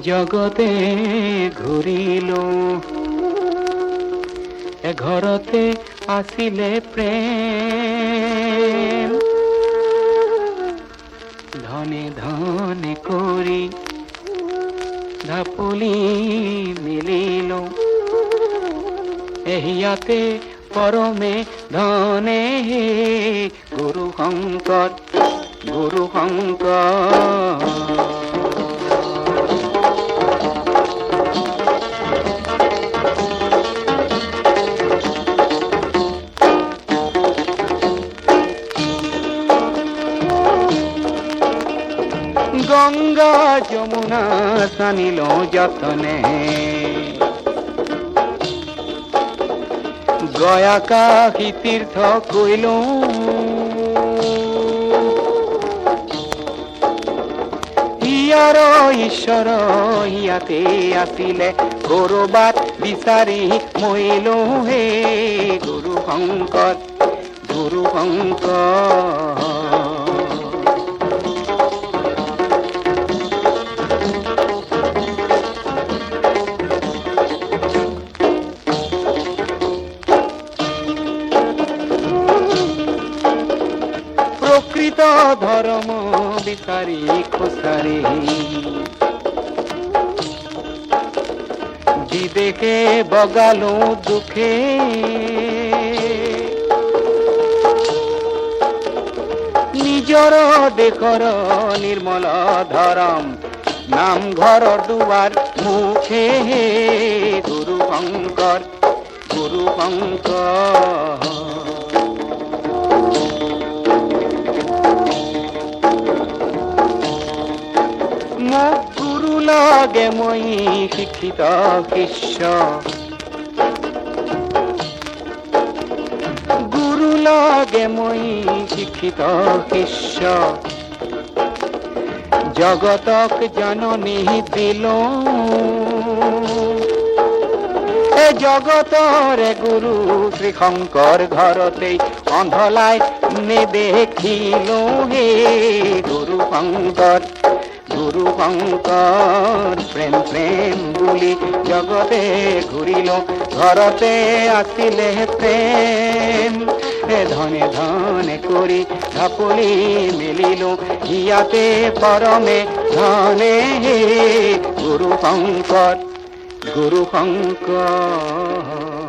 জগতে ঘুরিল এ ঘরতে আসিলে প্রেম ধনে ধনে করি ধাপলি মিলিল এহিয়াতে পরমে ধনে হে গুরু শঙ্কর গুরু শঙ্কর। গঙ্গা যমুনা সানিল যতনে গয়া কাহি তীর্থ কইল ইয়ার ঈশ্বর ইয়াতে আসিলে গৌরবাত বিচারি মইল হে গুরু শঙ্কর গুরু শঙ্কর। প্রকৃত ধর্ম বিচারি খুসারি বিবেকে বগালো দুঃখে নিজর দেখর নির্মল ধরম নাম ঘর দুয়ার মুখে গুরু শঙ্কর গুরু শঙ্কর। মোক গুরু লাগে মই শিক্ষিত শিষ্য গুরু লাগে মই শিক্ষিত শিষ্য জগতক জননী দিল এ জগতরে গুরু শ্রী শঙ্কর ঘরতে অন্ধলাই নে দেখিল হে গুরু শঙ্কর গুরু শঙ্কর। প্রেম প্রেম বুলি জগতে ঘুরিল ঘরতে আসিলে প্রেম এ ধনে ধনে করি ধাপলি মিলিল ইয়াতে পরমে ধনে হে গুরু শঙ্কর গুরু শঙ্কর।